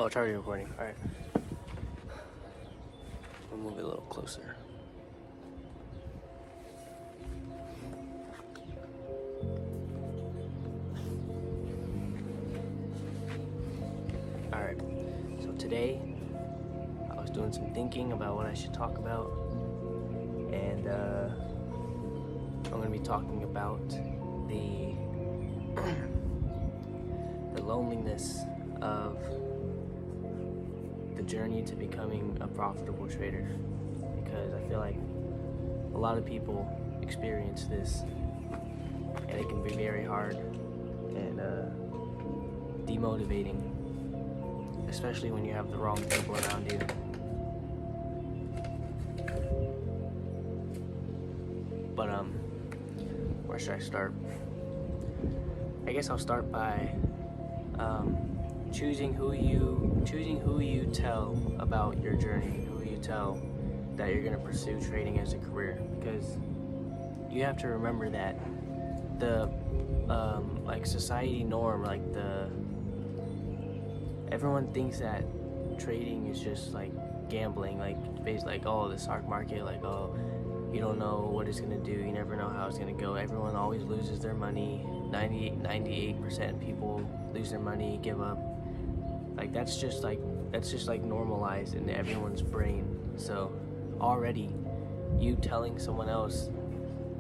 Oh, it's already recording. All right. We'll move it a little closer. All right. So today, I was doing some thinking about what I should talk about, and I'm going to be talking about the the loneliness of the journey to becoming a profitable trader, because I feel like a lot of people experience this, and it can be very hard and demotivating, especially when you have the wrong people around you. But where should I start? I guess I'll start by choosing who you tell about your journey, who you tell that you're going to pursue trading as a career, because you have to remember that the like society norm, like everyone thinks that trading is just like gambling, like basically like, oh, the stock market, like, oh, you don't know what it's going to do, you never know how it's going to go, everyone always loses their money, 98% of people lose their money, give up. Like that's just like normalized in everyone's brain. So already you telling someone else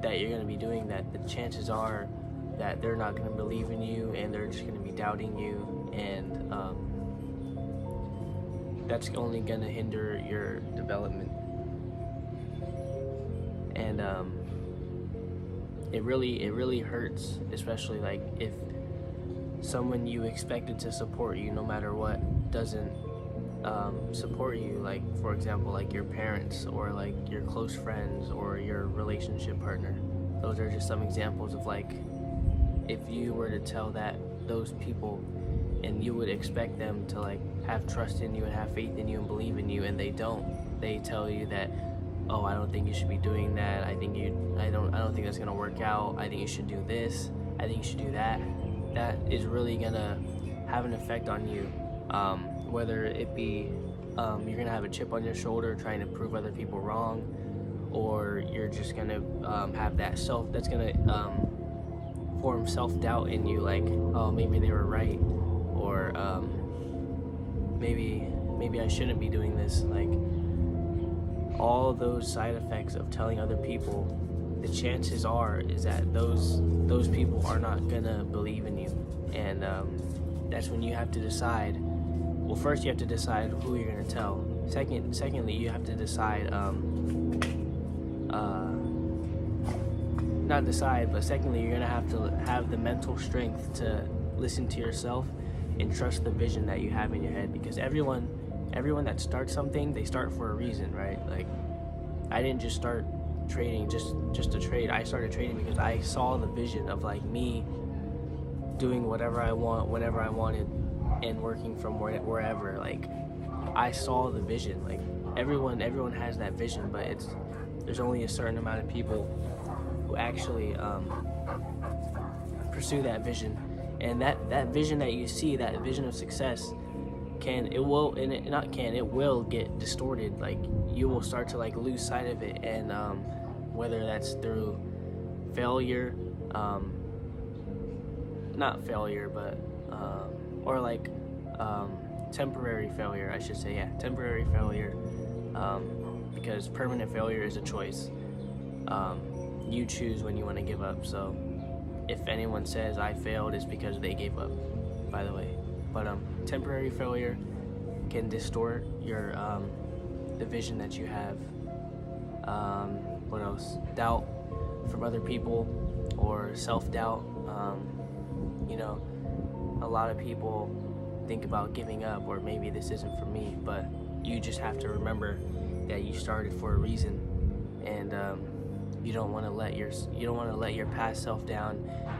that you're going to be doing that, the chances are that they're not going to believe in you, and they're just going to be doubting you, and that's only going to hinder your development. And it really hurts, especially like if someone you expected to support you no matter what doesn't support you, like for example like your parents or like your close friends or your relationship partner. Those are just some examples of like, if you were to tell those people, and you would expect them to like have trust in you and have faith in you and believe in you, and they don't. They tell you that, oh, I don't think you should be doing that, I don't think that's gonna work out, I think you should do this, I think you should do that. That is really gonna have an effect on you, whether it be you're gonna have a chip on your shoulder trying to prove other people wrong, or you're just gonna have that's gonna form self-doubt in you, like, oh, maybe they were right, or maybe I shouldn't be doing this. Like, all those side effects of telling other people, the chances are is that those people are not gonna believe in you, and that's when you have to decide. Well, first you have to decide who you're gonna tell. Secondly, you have to decide. Not decide, but secondly, you're gonna have to have the mental strength to listen to yourself and trust the vision that you have in your head, because everyone that starts something, they start for a reason, right? Like, I didn't just start trading just to trade. I started trading because I saw the vision of like me doing whatever I want whenever I wanted and working from wherever. Like, I saw the vision. Like, everyone has that vision, but there's only a certain amount of people who actually pursue that vision. And that vision that you see, that vision of success, it will get distorted. Like, you will start to like lose sight of it, and whether that's through failure, not failure, but or like temporary failure, I should say. Yeah, temporary failure, because permanent failure is a choice. You choose when you want to give up. So if anyone says I failed, it's because they gave up, by the way. But temporary failure can distort your the vision that you have. What else? Doubt from other people, or self-doubt. A lot of people think about giving up, or maybe this isn't for me, but you just have to remember that you started for a reason, and you don't want to let your past self down,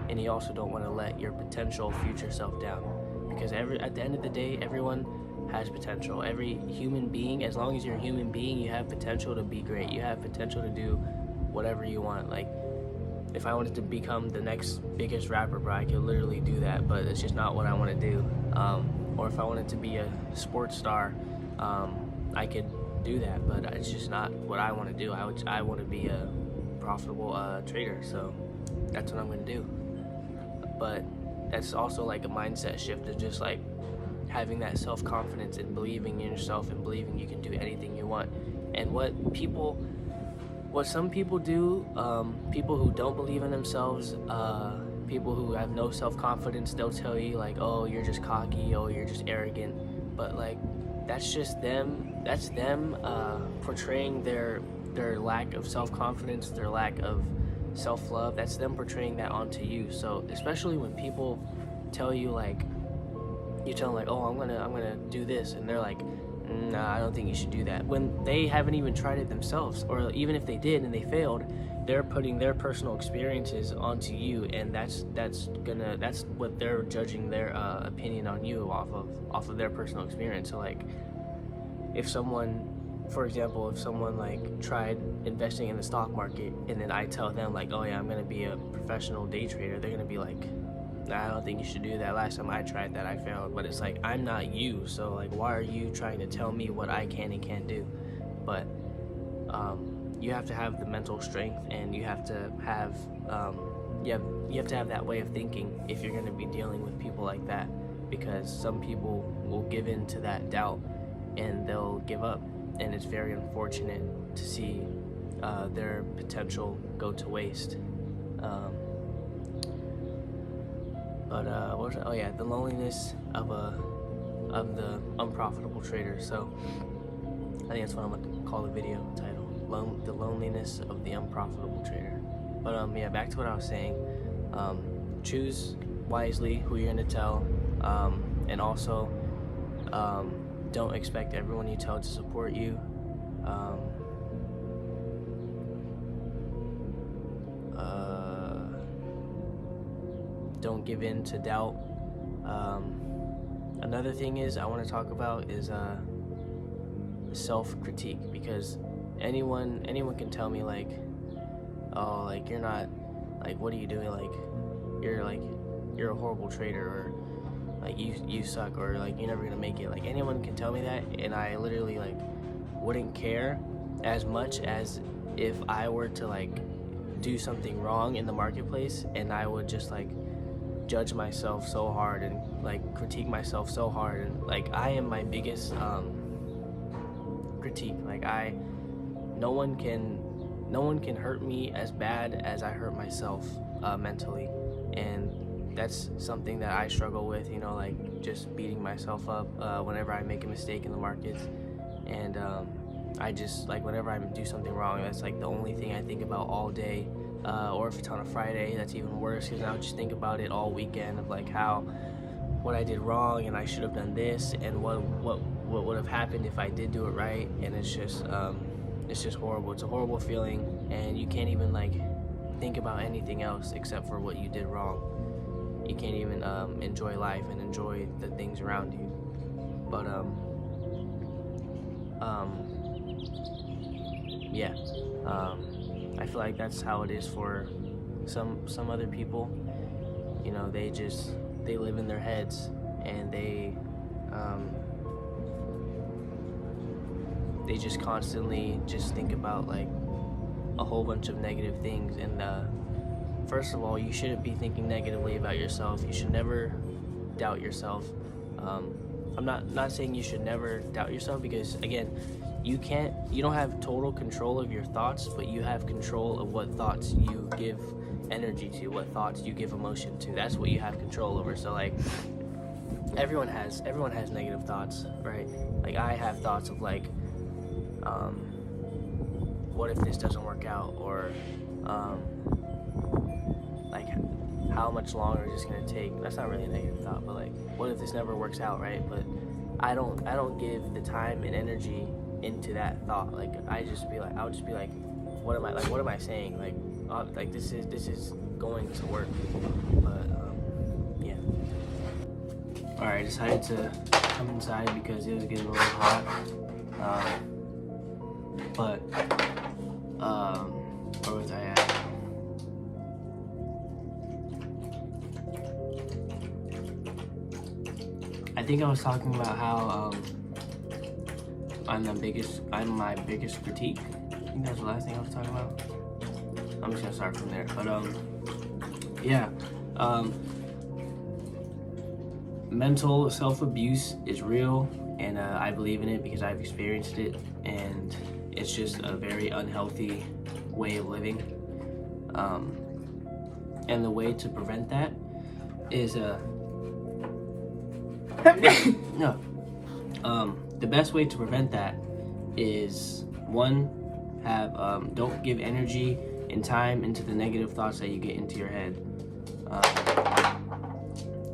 and you also don't want to let your potential future self down, because at the end of the day, everyone has potential. Every human being, as long as you're a human being, you have potential to be great. You have potential to do whatever you want. Like, if I wanted to become the next biggest rapper, bro, I could literally do that, but it's just not what I want to do. or if I wanted to be a sports star, I could do that, but it's just not what I want to do. I want to be a profitable trader, so that's what I'm going to do. But that's also like a mindset shift of just like having that self-confidence and believing in yourself and believing you can do anything you want. And what some people do, people who don't believe in themselves, people who have no self-confidence, they'll tell you like, oh, you're just cocky, oh, you're just arrogant. But like, that's just them. That's them portraying their lack of self-confidence, their lack of self-love. That's them portraying that onto you. So especially when people tell you like, you tell them like, oh, I'm gonna do this, and they're like, nah, I don't think you should do that, when they haven't even tried it themselves, or even if they did and they failed, they're putting their personal experiences onto you, and that's what they're judging their opinion on you off of their personal experience. So like, if someone, for example, if someone like tried investing in the stock market, and then I tell them like, oh yeah, I'm gonna be a professional day trader, they're gonna be like, nah, I don't think you should do that. Last time I tried that, I failed. But it's like, I'm not you, so like, why are you trying to tell me what I can and can't do? But you have to have the mental strength, and you have to have you have to have that way of thinking if you're going to be dealing with people like that, because some people will give in to that doubt and they'll give up, and it's very unfortunate to see their potential go to waste. But what was it? Oh yeah, the loneliness of the unprofitable trader. So I think that's what I'm gonna call the video title: the loneliness of the unprofitable trader. But yeah, back to what I was saying. Choose wisely who you're gonna tell, and also don't expect everyone you tell to support you. Don't give in to doubt. Another thing I want to talk about is self-critique, because anyone can tell me like, oh, like, you're not, like, what are you doing, like you're a horrible trader, or like you suck, or like you're never gonna make it. Like, anyone can tell me that, and I literally like wouldn't care as much as if I were to like do something wrong in the marketplace, and I would just like judge myself so hard and like critique myself so hard, and like I am my biggest critique. Like, no one can hurt me as bad as I hurt myself mentally, and that's something that I struggle with, you know, like just beating myself up whenever I make a mistake in the markets. And I just, like, whenever I do something wrong, that's like the only thing I think about all day. Or if it's on a Friday, that's even worse, because I'll just think about it all weekend of like what I did wrong, and I should have done this, and what would have happened if I did do it right. And it's just horrible. It's a horrible feeling, and you can't even like think about anything else except for what you did wrong. You can't even enjoy life and enjoy the things around you. But yeah. I feel like that's how it is for some other people. You know, they live in their heads, and they just constantly just think about like a whole bunch of negative things. And first of all, you shouldn't be thinking negatively about yourself. You should never doubt yourself. I'm not saying you should never doubt yourself, because again, you don't have total control of your thoughts, but you have control of what thoughts you give energy to, what thoughts you give emotion to. That's what you have control over. So like, everyone has negative thoughts, right? Like, I have thoughts of like, what if this doesn't work out, or like, how much longer is this gonna take? That's not really a negative thought, but like, what if this never works out, right? But I don't give the time and energy into that thought. Like, I'll just be like, what am I saying? Like this is going to work. But yeah. All right, I decided to come inside because it was getting a little hot. But where was I at? I think I was talking about how I'm my biggest critique. I think that was the last thing I was talking about. I'm just gonna start from there. But yeah, mental self-abuse is real, and I believe in it because I've experienced it, and it's just a very unhealthy way of living. And the way to prevent that is no. The best way to prevent that is one, don't give energy and time into the negative thoughts that you get into your head.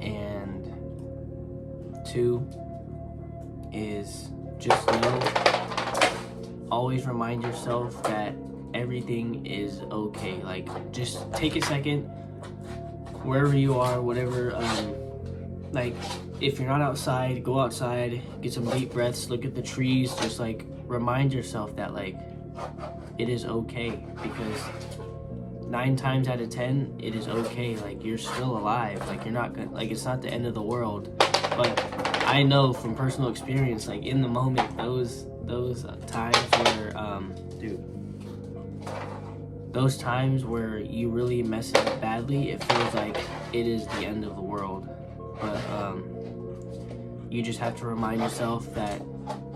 And two is just always remind yourself that everything is okay. Like, just take a second, wherever you are, whatever, like, if you're not outside, go outside, get some deep breaths, look at the trees, just like remind yourself that like it is okay, because 9 times out of 10 it is okay. Like, you're still alive, like you're not gonna, like, it's not the end of the world. But I know from personal experience, like in the moment, those times where those times where you really mess it up badly, it feels like it is the end of the world. But you just have to remind yourself that,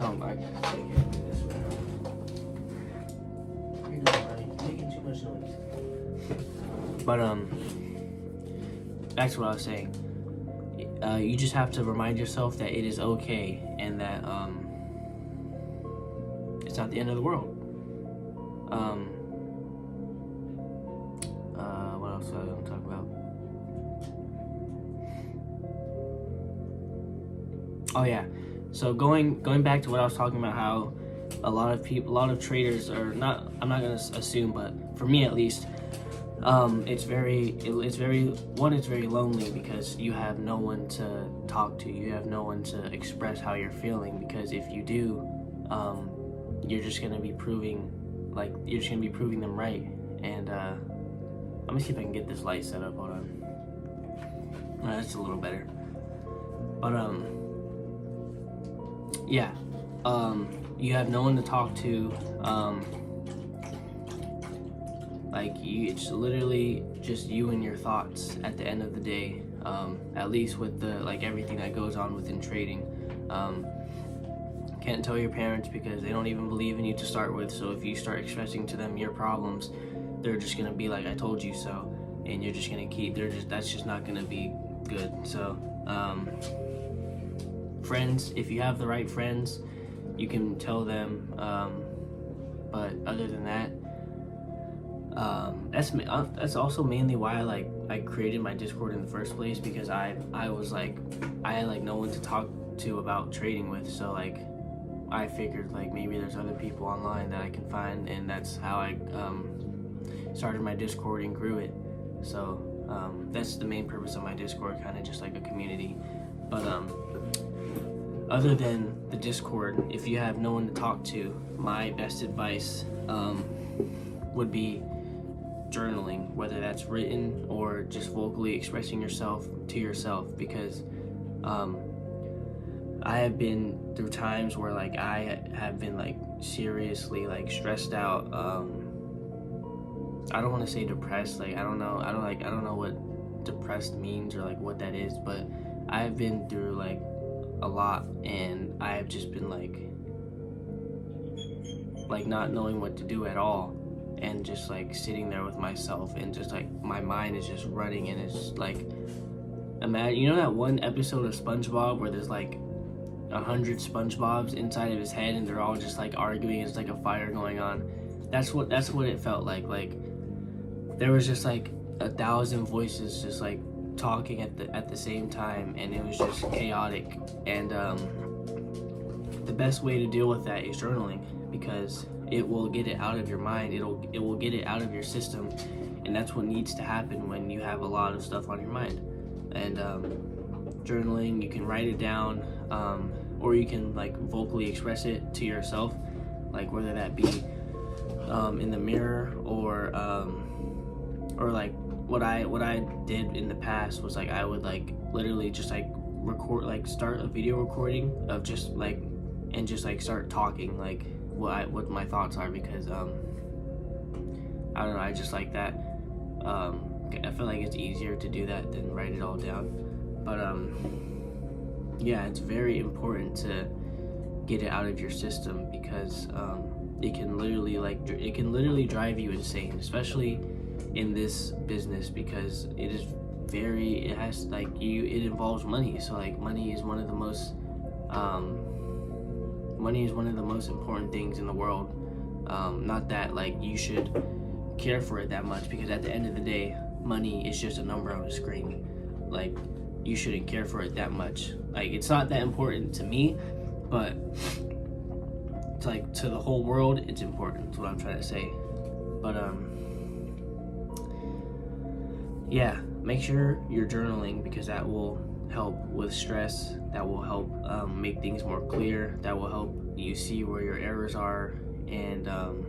oh my God, you're making too much noise. But back to what I was saying. You just have to remind yourself that it is okay, and that it's not the end of the world. What else was I going to talk about? Oh yeah, so going back to what I was talking about, how a lot of traders are not, I'm not gonna assume, but for me at least, it's very lonely, because you have no one to talk to, you have no one to express how you're feeling, because if you do, you're just gonna be proving them right. And let me see if I can get this light set up. Hold on. That's a little better. But yeah, you have no one to talk to. It's literally just you and your thoughts at the end of the day. At least with everything that goes on within trading. Can't tell your parents because they don't even believe in you to start with. So if you start expressing to them your problems, they're just gonna be like, "I told you so," and you're just gonna that's just not gonna be good. So friends, if you have the right friends, you can tell them. But other than that, that's also mainly why I created my Discord in the first place, because I had no one to talk to about trading with. So I figured maybe there's other people online that I can find, and that's how I started my Discord and grew it. So that's the main purpose of my Discord, kind of just like a community. But other than the Discord, if you have no one to talk to, my best advice would be journaling, whether that's written or just vocally expressing yourself to yourself, because I have been through times where I have been seriously stressed out. I don't want to say depressed. I don't know what depressed means or what that is, but I've been through a lot, and I've just been not knowing what to do at all, and just sitting there with myself, and just my mind is just running, and it's imagine, that one episode of SpongeBob where there's 100 SpongeBobs inside of his head, and they're all just arguing. It's a fire going on. That's what it felt like. There was just 1,000 voices just talking at the same time, and it was just chaotic. And the best way to deal with that is journaling, because it will get it out of your mind. It will get it out of your system, and that's what needs to happen when you have a lot of stuff on your mind. And journaling, you can write it down, or you can vocally express it to yourself, whether that be in the mirror, or what I did in the past was I would literally just start a video recording of just like, and just like start talking like what my thoughts are, because I don't know, I just like that. I feel like it's easier to do that than write it all down. But yeah, it's very important to get it out of your system, because it can literally drive you insane, especially in this business, because it involves money. So like money is one of the most important things in the world. Not that like you should care for it that much, because at the end of the day, money is just a number on a screen. Like, you shouldn't care for it that much. Like, it's not that important to me, but it's like to the whole world, it's important. That's what I'm trying to say. But yeah, make sure you're journaling, because that will help with stress. That will help make things more clear. That will help you see where your errors are. And I'm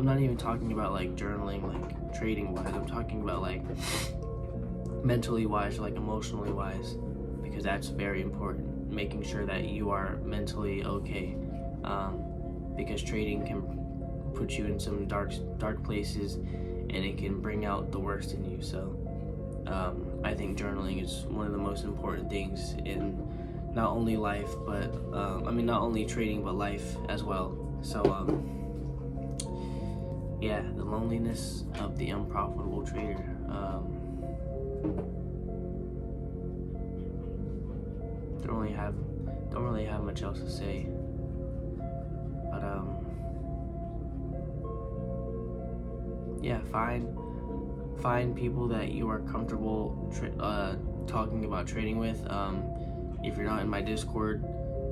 not even talking about like journaling like trading wise. I'm talking about like mentally wise, like emotionally wise, because that's very important. Making sure that you are mentally okay, because trading can put you in some dark places, and it can bring out the worst in you. So I think journaling is one of the most important things in not only life, but not only trading, but life as well. So yeah, the loneliness of the unprofitable trader. Don't really have much else to say. But yeah, find people that you are comfortable talking about trading with. If you're not in my Discord,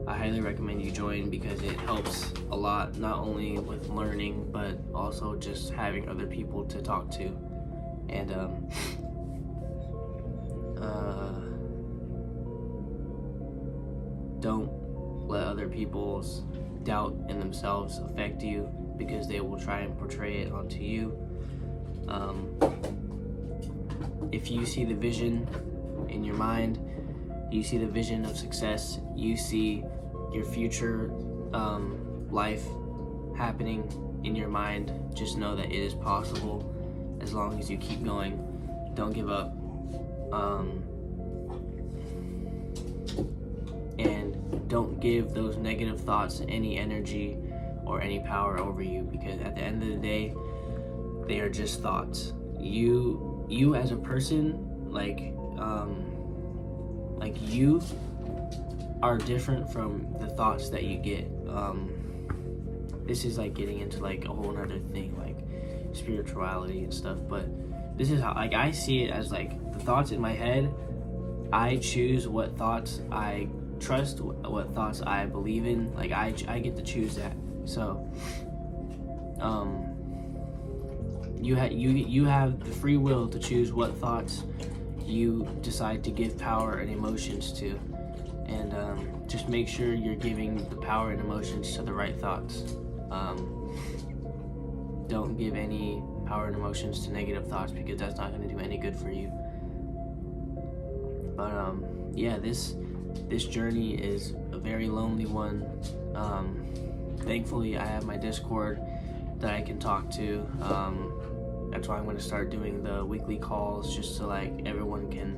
I highly recommend you join, because it helps a lot, not only with learning, but also just having other people to talk to. And don't let other people's doubt in themselves affect you, because they will try and portray it onto you. If you see the vision in your mind, you see the vision of success, you see your future life happening in your mind, just know that it is possible as long as you keep going. Don't give up. And don't give those negative thoughts any energy or any power over you, because at the end of the day, they are just thoughts. You as a person, you are different from the thoughts that you get. This is like getting into like a whole other thing, like spirituality and stuff, but this is how like I see it, as like the thoughts in my head. I choose what thoughts I trust, what thoughts I believe in. Like I get to choose that. So you have the free will to choose what thoughts you decide to give power and emotions to, and just make sure you're giving the power and emotions to the right thoughts. Don't give any power and emotions to negative thoughts, because that's not going to do any good for you. But yeah, this journey is a very lonely one. Thankfully, I have my Discord that I can talk to. That's why I'm going to start doing the weekly calls, just so like everyone can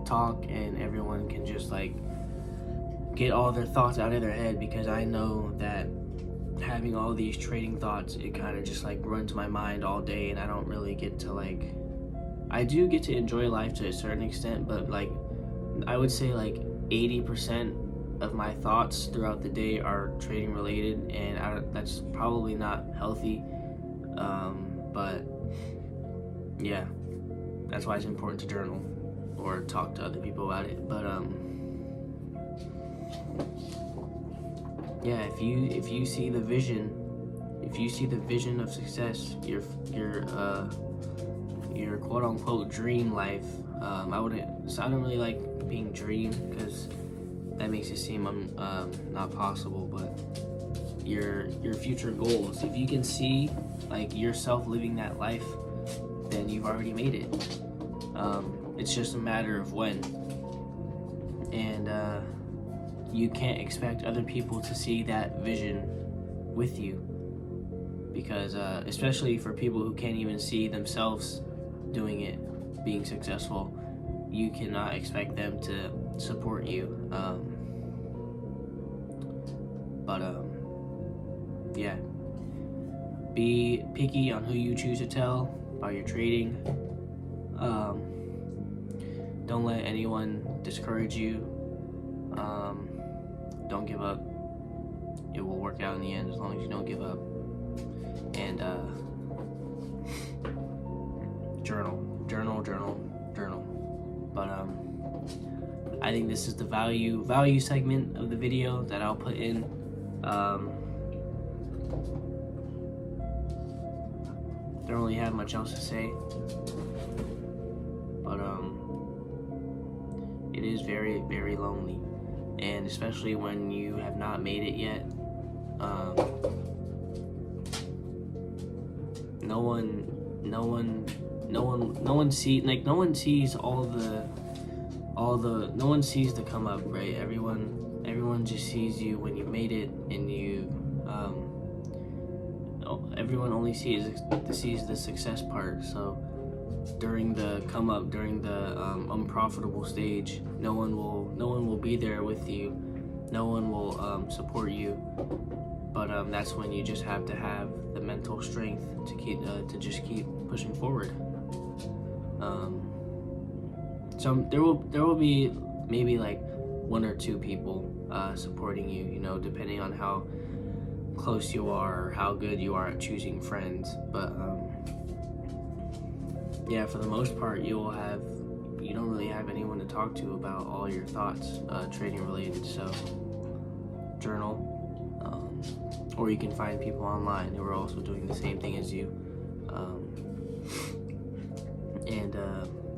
talk and everyone can just like get all their thoughts out of their head, because I know that having all these trading thoughts, it kind of just like runs my mind all day, and I don't really get to like, I do get to enjoy life to a certain extent, but like I would say like 80% of my thoughts throughout the day are trading related, and that's probably not healthy. But yeah, that's why it's important to journal or talk to other people about it. But yeah, if you see the vision, of success, your quote unquote dream life, I don't really like being dream, because that makes it seem not possible, but your future goals, if you can see like yourself living that life, then you've already made it. It's just a matter of when. and you can't expect other people to see that vision with you, because especially for people who can't even see themselves doing it, being successful, you cannot expect them to support you. Yeah, be picky on who you choose to tell about your trading. Don't let anyone discourage you. Don't give up. It will work out in the end as long as you don't give up. And journal. But I think this is the value segment of the video that I'll put in. Don't really have much else to say, but it is very, very lonely, and especially when you have not made it yet. No one sees the come up, right? Everyone just sees you when you made it, and everyone only sees the success part. So during the come up, during the unprofitable stage, no one will be there with you. No one will support you. But that's when you just have to have the mental strength to keep pushing forward. So there will be maybe like one or two people supporting you, depending on how close you are or how good you are at choosing friends. But yeah, for the most part, you don't really have anyone to talk to about all your thoughts trading related. So journal, or you can find people online who are also doing the same thing as you.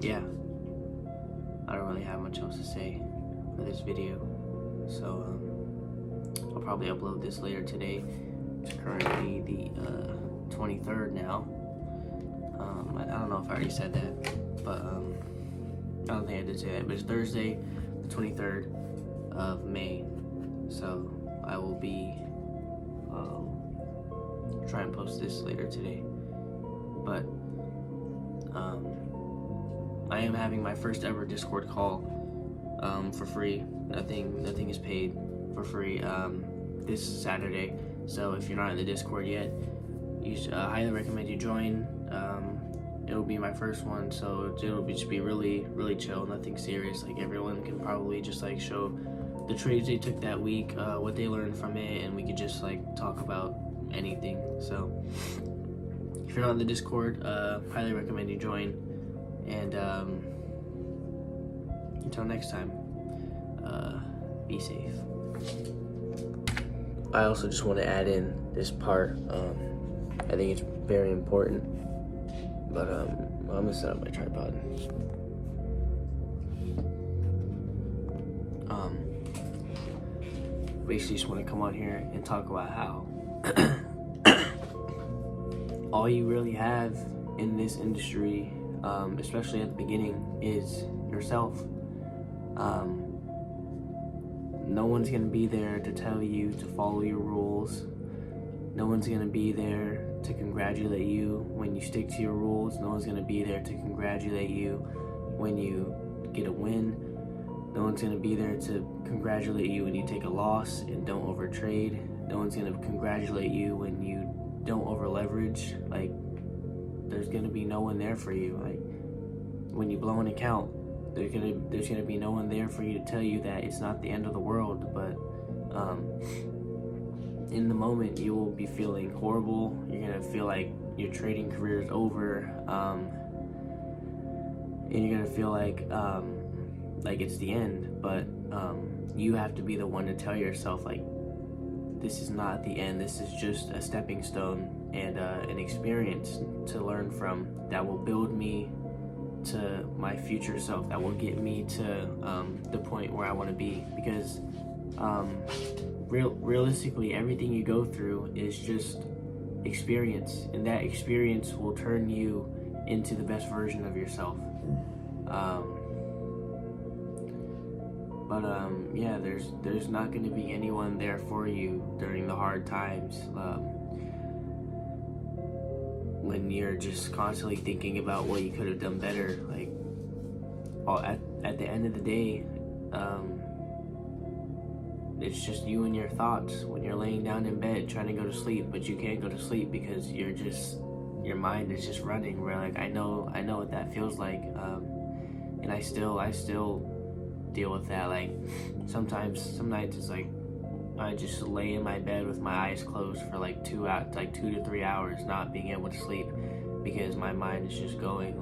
Yeah, I don't really have much else to say for this video, so I'll probably upload this later today. It's currently the 23rd now. I don't know if I already said that, but I don't think I did say that, but it's Thursday the 23rd of May, so I will be try and post this later today. But I am having my first ever Discord call for free. Nothing is paid, for free, this Saturday. So if you're not in the Discord yet, you should, highly recommend you join. It'll be my first one, so it'll just be really, really chill, nothing serious. Like, everyone can probably just like show the trades they took that week, what they learned from it, and we could just like talk about anything. So if you're not in the Discord, highly recommend you join. And until next time, be safe. I also just want to add in this part. I think it's very important, but I'm gonna set up my tripod. Basically just want to come on here and talk about how all you really have in this industry, especially at the beginning, is yourself. No one's gonna be there to tell you to follow your rules. No one's gonna be there to congratulate you when you stick to your rules. No one's gonna be there to congratulate you when you get a win. No one's gonna be there to congratulate you when you take a loss and don't overtrade. No one's gonna congratulate you when you don't over leverage. Like, there's gonna be no one there for you. Like, when you blow an account, there's gonna be no one there for you to tell you that it's not the end of the world. But in the moment, you will be feeling horrible. You're gonna feel like your trading career is over, and you're gonna feel like it's the end. But you have to be the one to tell yourself, like, this is not the end. This is just a stepping stone and an experience to learn from that will build me to my future self, that will get me to the point where I want to be. Because realistically, everything you go through is just experience, and that experience will turn you into the best version of yourself. But yeah, there's not going to be anyone there for you during the hard times. When you're just constantly thinking about what you could have done better, like at the end of the day, it's just you and your thoughts when you're laying down in bed trying to go to sleep, but you can't go to sleep because your mind is just running. Where like I know what that feels like, and I still deal with that. Like some nights it's like I just lay in my bed with my eyes closed for like 2 to 3 hours, not being able to sleep because my mind is just going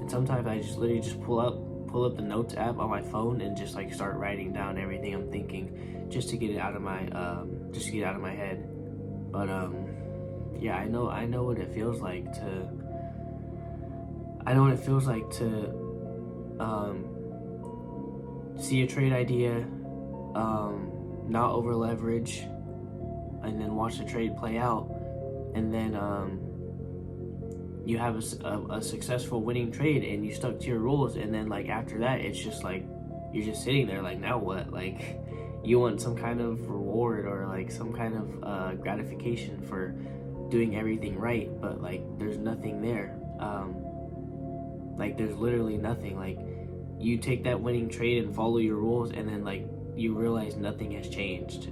and sometimes I just literally just pull up the notes app on my phone and just like start writing down everything I'm thinking just to get it out of my head. But yeah, I know what it feels like to see a trade idea, not over leverage, and then watch the trade play out, and then you have a successful winning trade and you stuck to your rules, and then like after that it's just like you're just sitting there like, now what? Like you want some kind of reward or like some kind of gratification for doing everything right, but like there's nothing there. Like there's literally nothing. Like you take that winning trade and follow your rules, and then like you realize nothing has changed,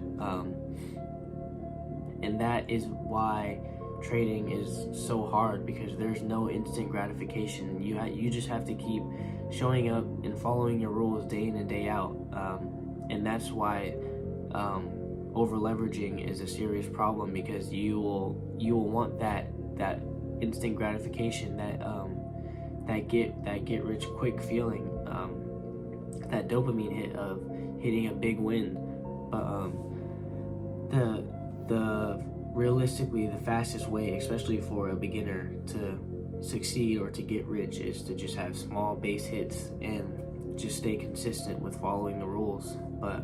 and that is why trading is so hard, because there's no instant gratification. You just have to keep showing up and following your rules day in and day out, and that's why over leveraging is a serious problem, because you will want that instant gratification, that get rich quick feeling, that dopamine hit of hitting a big win. But the realistically the fastest way, especially for a beginner, to succeed or to get rich is to just have small base hits and just stay consistent with following the rules. But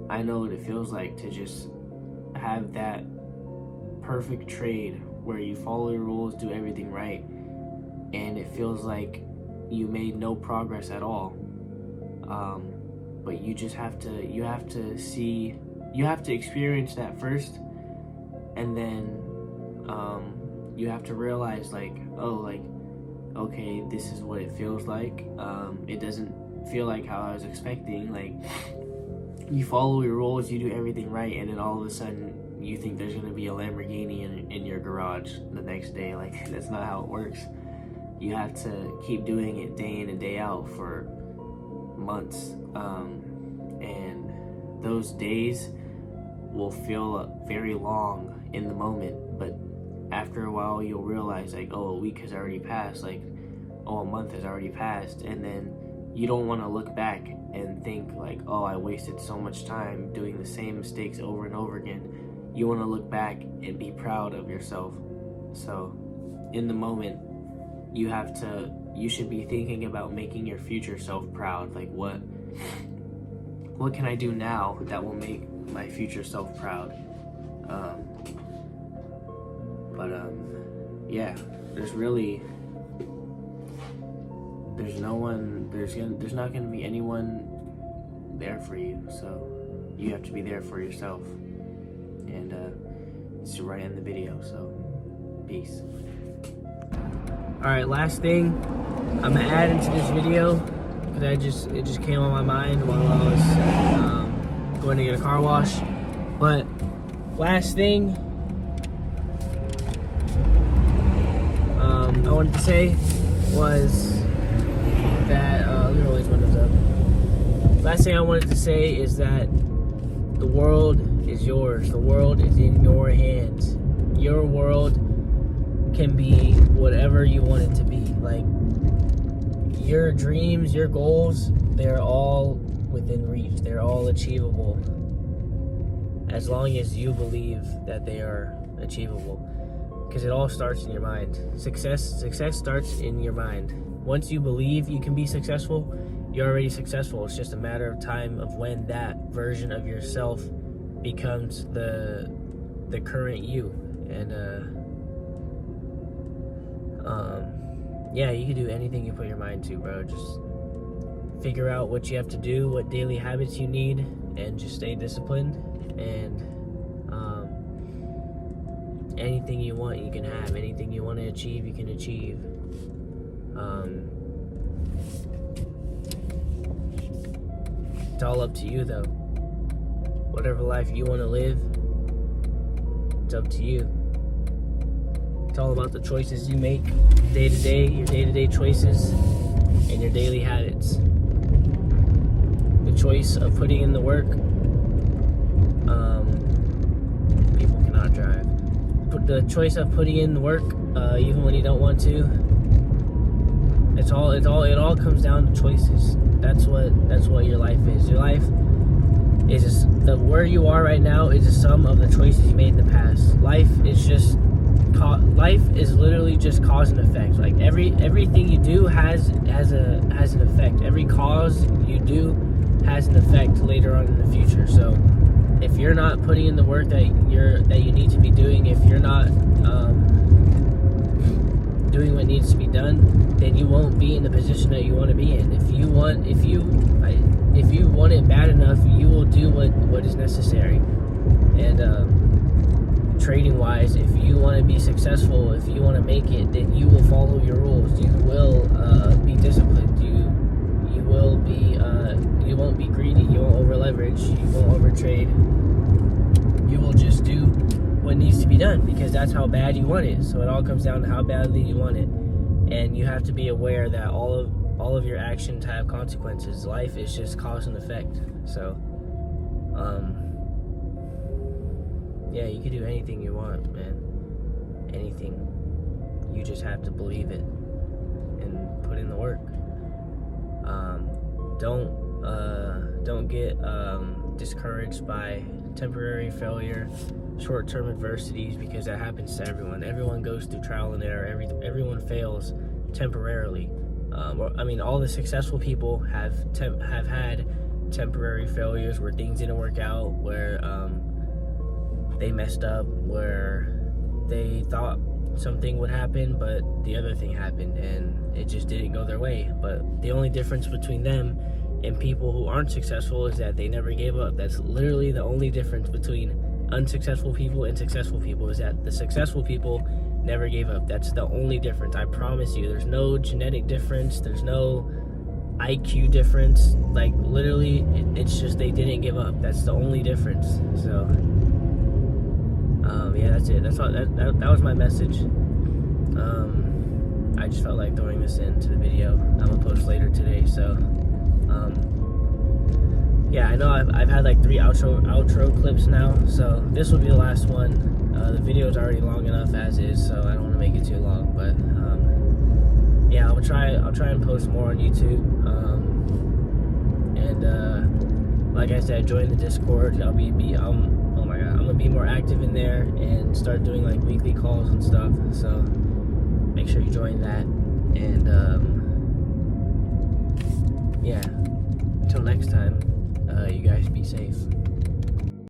I know what it feels like to just have that perfect trade where you follow your rules, do everything right, and it feels like you made no progress at all. But you just have to experience that first, and then you have to realize like, oh, like, okay, this is what it feels like. It doesn't feel like how I was expecting. Like, you follow your rules, you do everything right, and then all of a sudden you think there's gonna be a Lamborghini in your garage the next day. Like, that's not how it works. You have to keep doing it day in and day out for months, and those days will feel very long in the moment, but after a while you'll realize like, oh, a week has already passed, like, oh, a month has already passed, and then you don't want to look back and think like, oh, I wasted so much time doing the same mistakes over and over again. You want to look back and be proud of yourself. So in the moment, you should be thinking about making your future self proud. Like, what can I do now that will make my future self proud? Yeah, there's not going to be anyone there for you, so you have to be there for yourself. And it's right in the video, so peace. Alright, last thing I'm gonna add into this video, because it just came on my mind while I was going to get a car wash. But last thing I wanted to say was that look at all these windows up. Last thing I wanted to say is that the world is yours. The world is in your hands. Your world can be whatever you want it to be. Like, your dreams, your goals, they're all within reach. They're all achievable, as long as you believe that they are achievable, because it all starts in your mind. Success starts in your mind. Once you believe you can be successful, you're already successful. It's just a matter of time of when that version of yourself becomes the current you. And yeah, you can do anything you put your mind to, bro. Just figure out what you have to do, what daily habits you need, and just stay disciplined. And anything you want, you can have. Anything you want to achieve, you can achieve. It's all up to you, though. Whatever life you want to live, it's up to you. It's all about the choices you make day to day, your day-to-day choices, and your daily habits. The choice of putting in the work, people cannot drive. The choice of putting in the work, even when you don't want to. It all comes down to choices. That's what your life is. Your life is just where you are right now is a sum of the choices you made in the past. Life is literally just cause and effect. Like everything you do has an effect. Every cause you do has an effect later on in the future. So if you're not putting in the work that you need to be doing, if you're not doing what needs to be done, then you won't be in the position that you want to be in. If you want it bad enough, you will do what is necessary. And trading wise, if you want to be successful, if you want to make it, then you will follow your rules. You will be disciplined. You will be you won't be greedy. You won't over leverage. You won't over trade. You will just do what needs to be done because that's how bad you want it. So it all comes down to how badly you want it, and you have to be aware that all of your actions have consequences. Life is just cause and effect. So yeah, you can do anything you want, man. Anything. You just have to believe it and put in the work. Don't get discouraged by temporary failure, short-term adversities, because that happens to everyone. Everyone goes through trial and error. Everyone fails temporarily. All the successful people have had temporary failures where things didn't work out, where they messed up, where they thought something would happen, but the other thing happened, and it just didn't go their way. But the only difference between them and people who aren't successful is that they never gave up. That's literally the only difference between unsuccessful people and successful people, is that the successful people never gave up. That's the only difference. I promise you. There's no genetic difference. There's no IQ difference. Like, literally, it's just they didn't give up. That's the only difference. So yeah, that's it. That was my message. I just felt like throwing this into the video. I'm gonna post later today. So yeah, I know I've had like 3 outro clips now, so this will be the last one. The video is already long enough as is, so I don't want to make it too long. But yeah, I'll try and post more on YouTube. And like I said, join the Discord. I'm gonna be more active in there and start doing like weekly calls and stuff. So make sure you join that. And yeah, until next time, you guys be safe.